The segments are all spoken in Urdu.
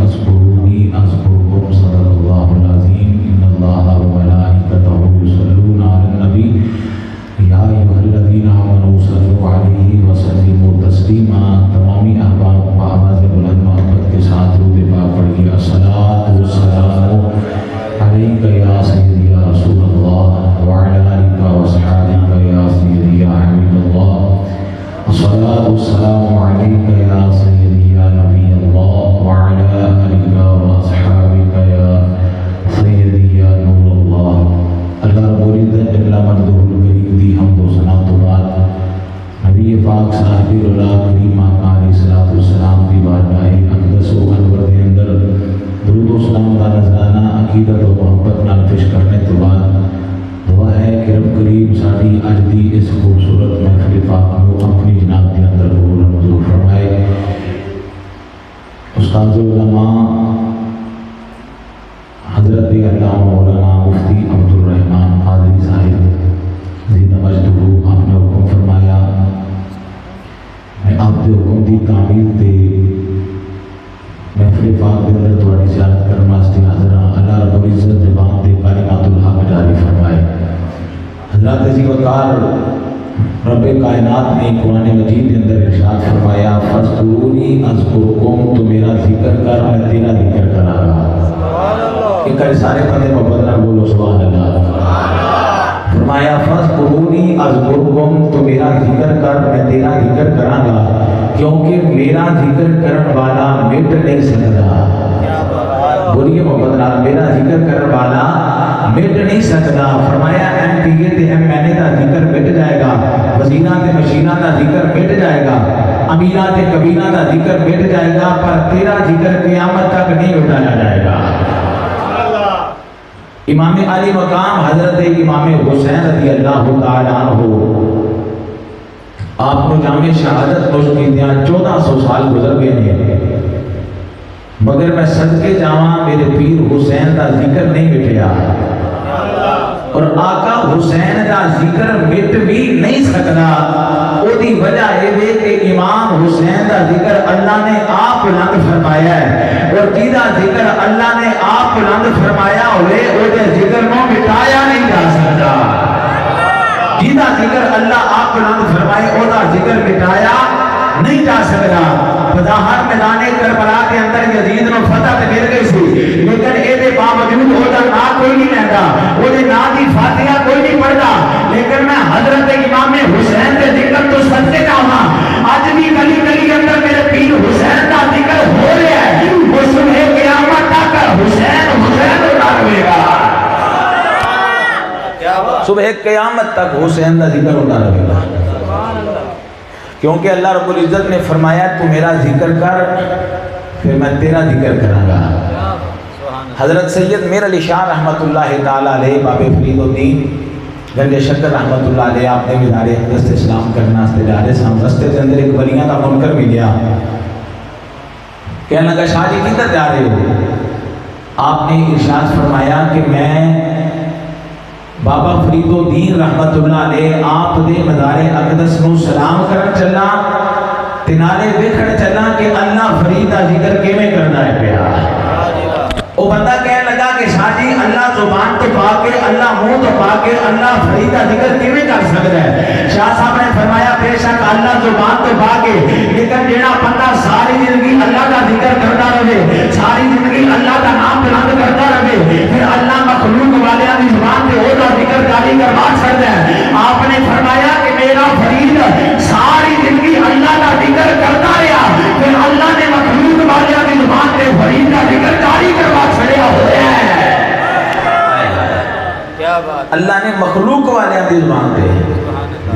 فاذكروني أذكركم صدق الله العظيم إن الله وملائكته يصلون على النبي يا أيها الذين آمنوا صلوا عليه وسلموا تسليما تمامی احباب آواز بلند محبت کے ساتھ درود پاک پڑھیے الصلاۃ والسلام علیک یا سیدی یا رسول اللہ وعلی آلک واصحابک یا سیدی یا حبیب اللہ الصلاۃ والسلام علیک یا سیدی یا نبی اللہ وعلی آلک واصحابک یا سیدی یا نور اللہ۔ اللہ رب العزت جل مجدہ الکریم دی حمد و ثنا تو بعد نبی پاک صاحب اللہ کریم آقا علیہ الصلوۃ والسلام دی بارگاہ اقدس و انور کے اندر درود و سلام کا نذرانہ عقیدت و محبت نال پیش کرنے تو بعد دعا ہے کہ رب کریم ساری اج دی اس خوبصورت محفل پاک کو اپنی جناب کے اندر قبول و منظور فرمائے۔ استاد علماء حضرت علامہ مولانا مفتی عبدالرحمن قادری صاحب زیدہ مجدہ آپ نے حکم فرمایا میں آپ کے حکم دی تعمیل تے محفل پاک کے اندر تھوڑی زیارت کرنا واسطے حاضر ہاں۔ اللہ رب العزت زبان تے کلمات الحق جاری فرمائے۔ حضرات عزیز وقار رب کائنات نے قرآن مجید کے اندر ارشاد فرمایا فاذکرونی اذکرکم، تو میرا ذکر کر میں تیرا ذکر کراں گا۔ ایک سارے بندے محبت نال بولو سبحان اللہ۔ فرمایا فاذکرونی اذکرکم، تو میرا ذکر کر میں تیرا ذکر کراں گا، کیونکہ میرا ذکر کرن والا مٹ نہیں سکتا۔ بولیے محبت نال، میرا ذکر کرن والا مٹ نہیں سکتا۔ فرمایا ایم پی اے تے ایم این اے دا ذکر مٹ جائے گا، وزیراں تے مشیراں دا ذکر مٹ جائے گا، امیراں تے کبیراں دا ذکر مٹ جائے گا، پر تیرا ذکر قیامت تک نہیں مٹایا جائے گا۔ امام علی مقام حضرت امام حسین رضی اللہ تعالیٰ عنہ آپ کو جامع شہادت نوش کی دیا 1400 سال گزر گئے ہیں، مگر میں صدقے جاواں میرے پیر حسین دا ذکر نہیں مٹیا، اور آقا حسین دا ذکر مٹ بھی نہیں سکتا۔ او دی وجہ یہ ہے کہ امام حسین دا ذکر اللہ نے آپ بلند فرمایا ہے، اور جیدہ ذکر اللہ نے آپ بلند فرمایا ہوئے او دے ذکر نو مٹایا نہیں جا سکتا۔ جیدہ ذکر اللہ آپ بلند فرمائے او دا ذکر مٹایا نہیں جا سکتا۔ بظاہر میدان کربلا کے اندر یزید نو فتح تے مل گئی سی، لیکن اے دے باوجود او دا نا کوئی نہیں لینا، او دے نا دی فاتحہ کوئی نہیں پڑھتا، لیکن میں حضرت امام حسین دے ذکر تو صدقے جاواں اج بھی گلی گلی اندر میرے پیر حسین دا ذکر ہو رہا ہے، وہ صبح قیامت تک حسین حسین اٹھا رہے گا، صبح قیامت تک حسین دا ذکر اٹھا رہے گا، کیونکہ اللہ رب العزت نے فرمایا تو میرا ذکر کر پھر میں تیرا ذکر کراں گا۔ حضرت سید میر علی شاہ رحمت اللہ تعالیٰ علیہ باب فرید الدین گنج شکر رحمت اللہ علیہ آپ نے مزار اقدس اسلام کرنا سے جا رہے سام رستے کے اندر ایک ولیاں کا منکر ملیا، کہنے لگا شاہ جی کدھر جا رہے ہو؟ آپ نے ارشاد فرمایا کہ میں بابا فرید الدین رحمت اللہ علیہ آپ دے مزار اقدس نو سلام کرن چلا، تنالے ویکھن چلا کہ اللہ فرید دا ذکر کیویں کردا ہے پیا۔ وہ بندہ کہنے لگا کہ شاہ جی اللہ زبان تو پا کے، اللہ منہ تو پا کے، اللہ فرید دا ذکر کیویں کر سکتا ہے؟ شاہ صاحب نے فرمایا بے شک اللہ زبان تو پا کے، لیکن جڑا بندہ ساری زندگی اللہ دا ذکر کرتا رہے، ساری زندگی اللہ دا نام بلند کرتا رہے، پھر اللہ مخلوق والیاں دی زبان تے او دا ذکر جاری کروا سکتا ہے۔ آپ نے فرمایا کہ میرا فرید ساری زندگی اللہ دا ذکر کرتا رہا، پھر اللہ نے مخلوق والیاں دی زبان تے فرید دا ذکر جاری کروا چھڑیا ہوا ہے۔ اللہ نے مخلوق والیاں دی زبان تے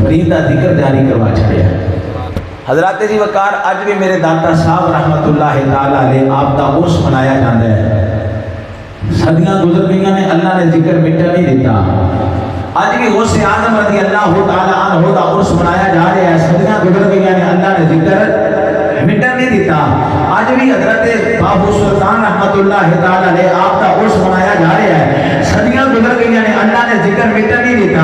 فرید دا ذکر جاری کروا چھڑیا۔ حضرات جی وقار اج بھی میرے داتا صاحب رحمت اللہ تعالیٰ علیہ آپ دا عرس منایا جاندہ ہے، صدیاں گزر گئیاں نے اللہ نے ذکر مٹا نہیں دیتا۔ آج بھی غوث اعظم رضی اللہ تعالیٰ عنہ دا عرس منایا جا رہا ہے، صدیاں گزر گئیاں نے اللہ نے ذکر مٹا نہیں دیتا۔ آج بھی حضرت بابو سلطان رحمت اللہ تعالیٰ علیہ آپ دا عرس منایا جا رہا ہے، صدیاں گزر گئیاں نے اللہ نے ذکر مٹا نہیں دیتا۔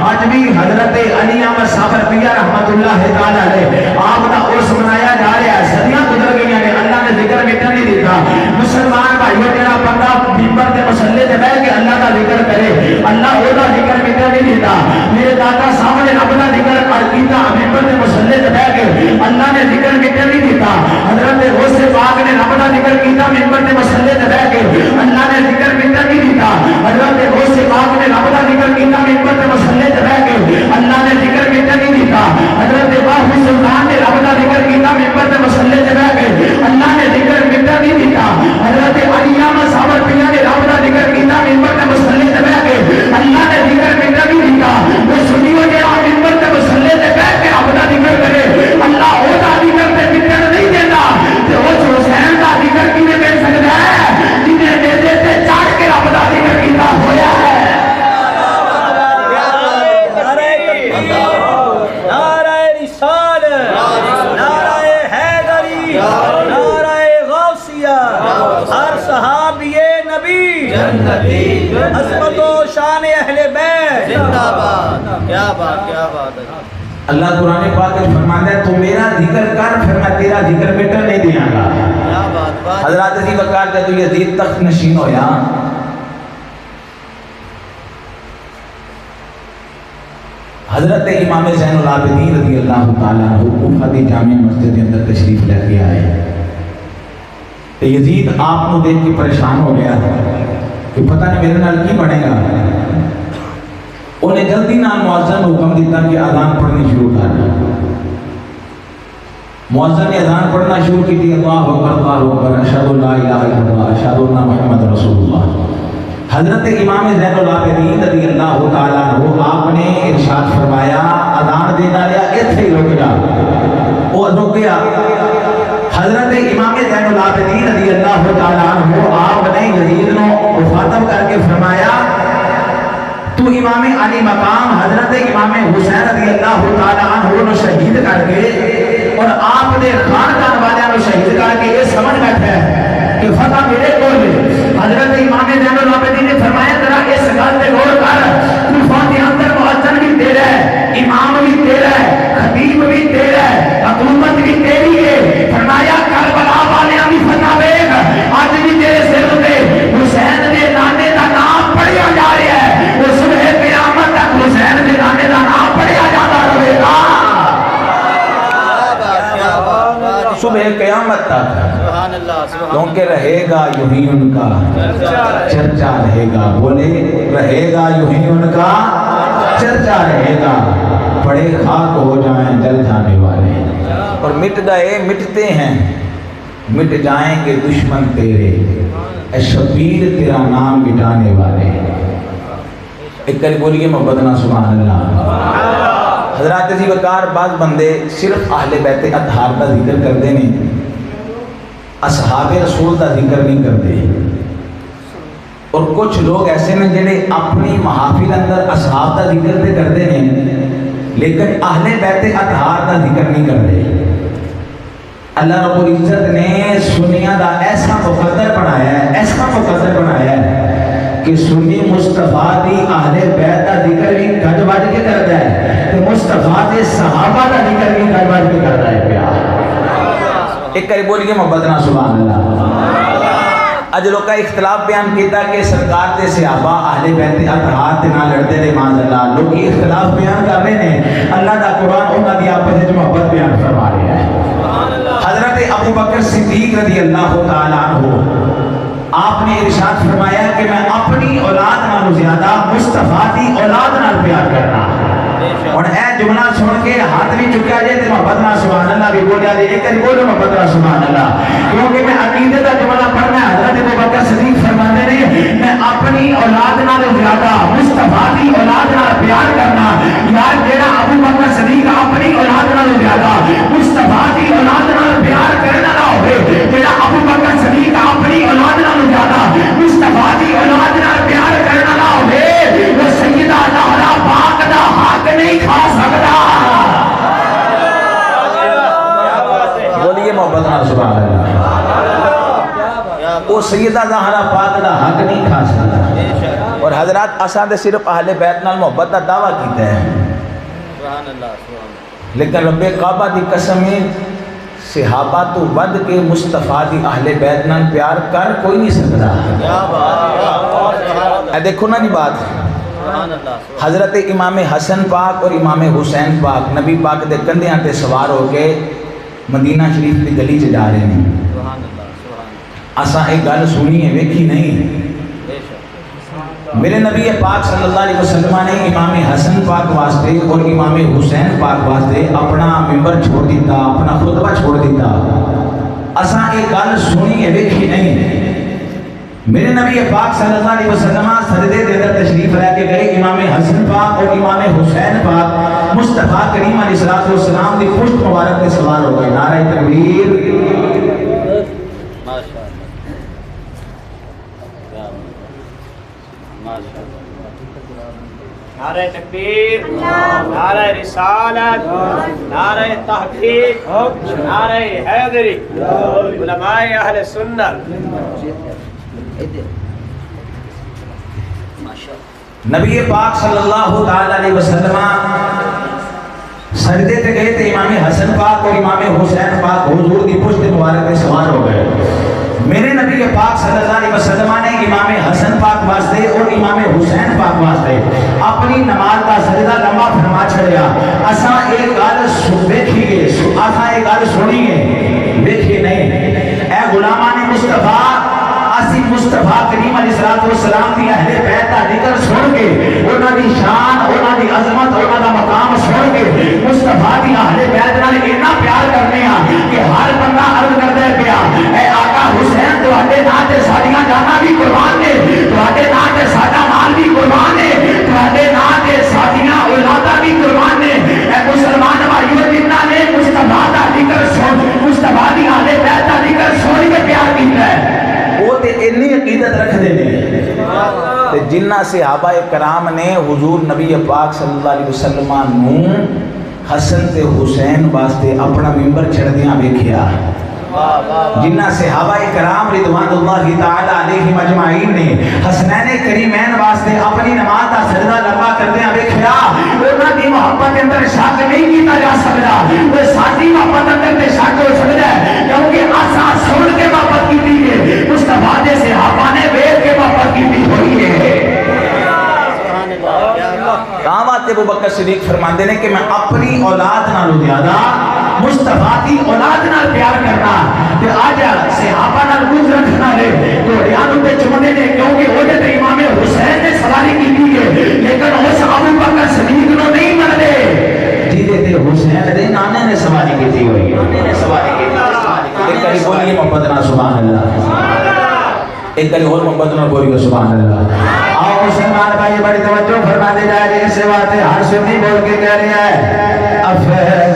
آج بھی حضرت علی احمد صابر پیا رحمت اللہ تعالیٰ علیہ آپ دا عرس منایا جا رہا ہے، صدیاں گزر گئیاں نے اللہ نے ذکر مٹا نہیں دیتا۔ مٹن نہیں دیتا. میرے دادا سامنے رب کا ذکر کیتا ممبر کے مصلے تے بیٹھ کے اللہ نے ذکر مٹن نہیں دیتا. حضرت غوث پاک نے رب کا ذکر کیتا ممبر کے مصلے تے بیٹھ کے اللہ نے ذکر مٹن نہیں دیتا. حضرت غوث پاک نے رب کا ذکر کیتا ممبر کے مصلے تے بیٹھ کے اللہ نے ذکر مٹن نہیں دیتا. حضرت باہو سلطان نے رب کا ذکر کیتا ممبر کے مصلے تے بیٹھ کے اللہ نے ذکر مٹن نہیں دیتا. حضرت علامہ صاحب پیا نے رب کا ذکر کیتا ممبر کے مصلے تے بیٹھ کے اللہ نے ذکر مٹن نہیں دیتا. وہ سنیو جڑا ممبر کے مصلے تے بیٹھ کے رب کا ذکر کرے اللہ او دا ذکر تے مٹن نہیں دیتا. تے او حسین دا ذکر کیویں مل سکدا ہے جنہیں نیزے تے چڑھ کے رب دا ذکر کیتا ہویا ہے. عظمت و شان اہل بیت زندہ باد. کیا بات کیا بات ہے. اللہ قرآن پاک میں فرماتا ہے تو میرا ذکر کر پھر میں تیرا ذکر مٹن نہیں دیاں گا. کیا بات. حضرات اسی وقت جب یزید تخت نشین ہویا حضرت امام زین العابدین رضی اللہ تعالیٰ عنہ کوفہ دی جامع مسجد کے اندر تشریف لے کے آئے. یزید آپ کو دیکھ کے پریشان ہو گیا کہ پتہ نہیں میرے نال کی بنے گا. انہیں جلدی نال مؤذن حکم دیتا کہ اذان پڑھنی شروع کر دیں. مؤذن نے اذان پڑھنا شروع کی تھی اللہ اکبر اشہد لا الہ الا اللہ اشہد ان محمد رسول اللہ. حضرت امام زین العابدین رضی اللہ تعالیٰ عنہ آپ نے ارشاد فرمایا اذان دینا لیا ایتھے ہی رک جا. وہ رک گیا. حضرت امام زین العابدین رضی اللہ تعالیٰ عنہ آپ نے یزید کو مخاطب کر کے فرمایا تو امام علی مقام حضرت امام حسین رضی اللہ تعالیٰ عنہ کو شہید کر کے اور آپ نے خاندان والوں کو شہید کر کے یہ سمجھ بیٹھا ہے کہ فتح میرے کو حضرت امام زین العابدین نے فرمایا ذرا اس گل پہ غور کر کوفہ کے اندر مؤذن بھی تیرا ہے امام بھی تیرا ہے خطیب بھی تیرا ہے حکومت بھی تیری ہے. فرمایا کربلا والیاں بھی فتح ویکھ اج بھی تیرے سر تے حسین دے نانے دا نام پڑھیا جا رہا ہے. وہ صبح قیامت تک حسین دے نانے دا نام پڑھیا جاتا رہے گا صبح قیامت تک. سبحان اللہ. کیونکہ رہے گا یوں ہی ان کا چرچا رہے گا. بولے رہے گا یوں ہی ان کا چرچا رہے گا. بڑے خاک ہو جائیں جل جانے والے اور مٹ گئے مٹتے ہیں مٹ جائیں گے دشمن تیرے اے شبیر تیرا نام مٹانے والے. ایک کری بولیے محبت نا سبحان اللہ. حضرات جی وقار بعض بندے صرف اہل بیت اطہار کا ذکر کرتے ہیں اصحاب رسول کا ذکر نہیں کرتے. اور کچھ لوگ ایسے ہیں جنہیں اپنی محافل اندر اصحاب کا ذکر تے کرتے ہیں لیکن اہل بیت اطہار کا ذکر نہیں کرتے. اللہ رب العزت نے سنیہ دا ایسا مقدر بنایا ہے ایسا مقدر بنایا ہے کہ سنی مصطفیٰ دی اہل بیت کا ذکر بھی گھٹ بڑھ کے کرتا ہے تو مصطفیٰ دے صحابہ کا ذکر بھی گھٹ بڑھ کے کرتا ہے. پیار ایک کری بولیے محبت نا سبحان اللہ. اج لوگ کا اختلاف بیان کیتا کہ سرکار دے صحابہ اہل بیت اطہار دے نال لڑتے نے معاذ اللہ. لوگ اختلاف بیان کر رہے ہیں اللہ دا قرآن انہاں دی آپس وچ محبت بیان فرما رہا ہے. حضرت ابو بکر صدیق رضی اللہ تعالیٰ عنہ آپ نے ارشاد فرمایا کہ میں اپنی اولاد نالوں زیادہ مصطفیٰ دی اولاد نال پیار کرنا. اور اے جملہ سن کے ہاتھ بھی چکیا جائے تو محبت نہ سبحان اللہ بھی بولیا جائے. ایک کری بولو محبت نہ سبحان اللہ. کیونکہ میں عقیدے کا جملہ پڑھنا ہے. حضرت ابو بکر صدیق فرماتے ہیں میں اپنی اولاد نالوں زیادہ مصطفیٰ دی اولاد نال پیار کرنا. یار جیڑا ابو بکر صدیق اپنی اولاد نالوں زیادہ مصطفیٰ دی اولاد نال پیار کرنا نہ ہوئے جیڑا ابو بکر صدیق اپنی اولاد نالوں زیادہ مصطفیٰ دی اولاد نال پیار کرنا نہ ہوئے وہ سیدہ زہرا پاک دا حق نہیں کھا سکتا. بولیے محبت نہ سبحان اللہ. وہ سیدہ زہرا پاک دا حق نہیں کھا سکتا. اور حضرات اساں دے صرف اہل بیت نال محبت دا دعویٰ کیتا ہے لیکن رب کعبہ دی قسم صحابہ تو ود کے مصطفیٰ دی اہل بیت نال پیار کر کوئی نہیں سکتا. اے دیکھو نا جی بات سبحان اللہ حضرت امام حسن پاک اور امام حسین پاک نبی پاک دے کندھیاں تے سوار ہو کے مدینہ شریف دی گلی چ جا رہے ہیں. سبحان اللہ اساں ایک گل سنی ہے ویکھی نہیں. بے شک میرے نبی پاک صلی اللہ علیہ وسلم نے امام حسن پاک واسطے اور امام حسین پاک واسطے اپنا ممبر چھوڑ دیتا, اپنا خطبہ چھوڑ دیتا. اساں ایک گل سنی ہے ویکھی نہیں. میرے نبی پاک صلی اللہ علیہ وسلم سجدے دے اندر تشریف لے کے گئے. امام حسن پاک اور امام حسین پاک مصطفیٰ کریم علیہ السلام دی پشت مبارک پہ سوار ہو گئے. نعرہ تکبیر, ماشاء اللہ ماشاء اللہ. نعرہ تکبیر, نعرہ رسالت, نعرہ تحقیق, نعرہ حیدری, علماء اہل سنت. نبی پاک صلی اللہ تعالی علیہ وسلم سجدے تے گئے تے امام حسن پاک اور امام حسین پاک حضور دی پشت مبارک پہ سوار ہو گئے. میرے نبی پاک صلی اللہ علیہ وسلم نے امام حسن پاک واسطے اور امام حسین پاک واسطے اپنی نماز کا سجدہ لمبا فرما چھڑیا. اساں ایک گل دیکھیے, اساں ایک گل سنیے دیکھیے نہیں. اے غلامان مصطفیٰ, اسی مصطفیٰ کریم علیہ السلام دی اہل بیت دا ذکر سن کے, انہاں دی شان, انہاں دی عظمت, انہاں دا مقام سن کے مصطفیٰ دی اہل بیت نال اتنا پیار کرنے ہاں کہ ہر بندہ عرض کردا پیا, اے آقا حسین تواڈے نام تے ساڈیاں جاناں بھی قربان نے, تواڈے نام تے ساڈا مال بھی قربان نے, تواڈے نام تے ساڈیاں اولاداں بھی قربان نے. اے مسلمان بھائیو, جنہاں نے مصطفیٰ دا ذکر سن, مصطفیٰ دی اہل بیت دا ذکر سن کے پیار کیتا ہے, وہ تے اتنی عقیدت رکھ دے نے. جنہ صحابہ کرام نے حضور نبی پاک صلی اللہ علیہ وسلم نو حسن تے حسین واسطے اپنا ممبر چھڑدیاں ویکھیا, جنہ صحابہ کرام رضوان اللہ تعالی علیہم اجمعین نے حسنین کریمین واسطے اپنی نماز دا سجدہ لمبا کردیاں ویکھیا, انہاں دی محبت کے اندر شک نہیں کیتا جا سکدا. وہ ساری محبت اندر تے شک ہو سکدا ہے کیونکہ اساں سن کے محبت کیتی ہے, مصطفیٰ دے صحابہ نے ویکھ کے محبت کیتی ہوئی ہے. کہاں بات ابو بکر صدیق فرماندے نے کہ میں اپنی اولاد نالوں زیادہ مصطفیٰ دی اولاد نال پیار کرنا تے آج صحابہ نال کچھ رکھنا ہے تو ریانوں تے چمنے نے, کیونکہ وہ تے امام حسین نے سواری کی ہے, لیکن اس ابو بکر صدیق نو نہیں مندے جیدے تے حسین دے نانے نے سواری کی ہوئی ہے. نانے نے سواری کی ہوئی. ایک کہیں بولیے محبت نہ سبحان اللہ, ایک کہیں اور محبت نہ بولیے سبحان اللہ. آؤ مسلمان بھائی بڑی توجہ فرما دے جائے گی, اس سے باتیں ہر سنی بول کے کہہ رہی ہے, افضل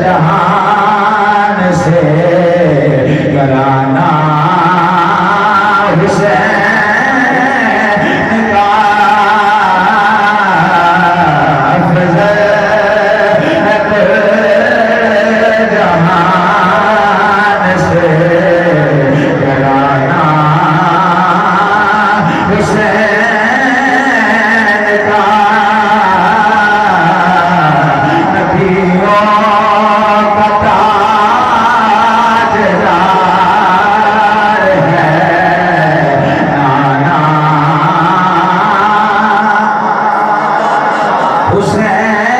جہان سے کرانا حسین کا, افضل جہان سے کرانا حسین کا,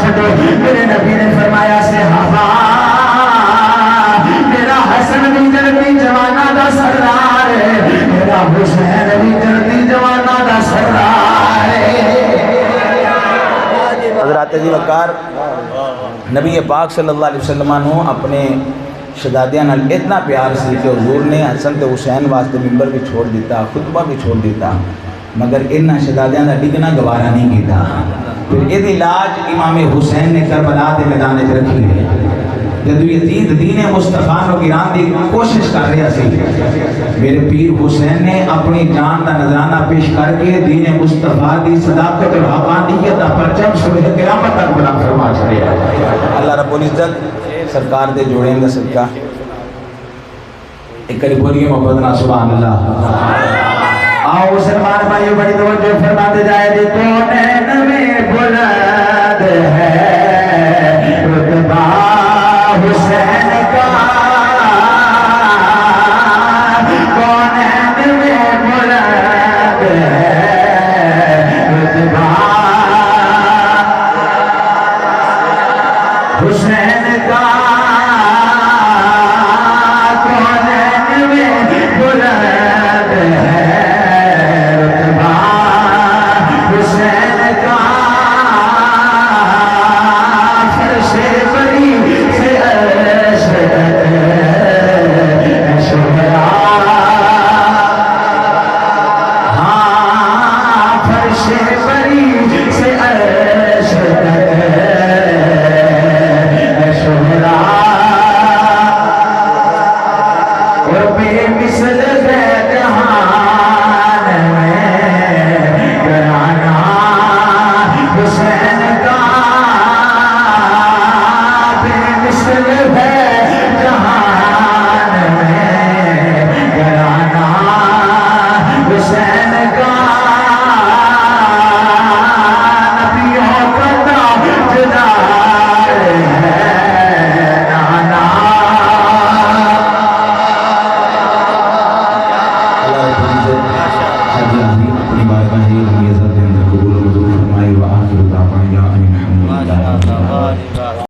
چھڈو. میرے نبی نے فرمایا صحابہ میرا حسن بھی جنتی جواناں دا سردار ہے, میرا حسین بھی جنتی جواناں دا سردار ہے. حضرات عزیز وقار نبی پاک صلی اللہ علیہ وسلم نے اپنے شہزادیاں نال اتنا پیار سی کہ حضور نے حسن تے حسین واسطے ممبر بھی چھوڑ دیتا, خطبہ بھی چھوڑ دیتا, مگر انہاں شہزادیاں دا ڈگنا گوارا نہیں کیتا. پھر یہ علاج امام حسین نے کربلا کے میدان وچ رکھی ہے. جب یزید دین مصطفیٰ نو گران دی کوشش کر رہا سی, میرے پیر حسین نے اپنی جان دا نذرانہ پیش کر کے دین مصطفیٰ دی صداقت اور حقانیت دا پرچم صبح قیامت تک بلند فرما چھڑیا. اللہ رب العزت سرکار دے جوڑیں دا صدقہ ایک کری بولیے محبت نا سبحان اللہ. آؤ مسلمان بھائیو بڑی توجہ فرماتے جائے دی. کونین میں بلند ہے رتبہ حسین کا, کونین میں بلند ہے رتبہ حسین کا.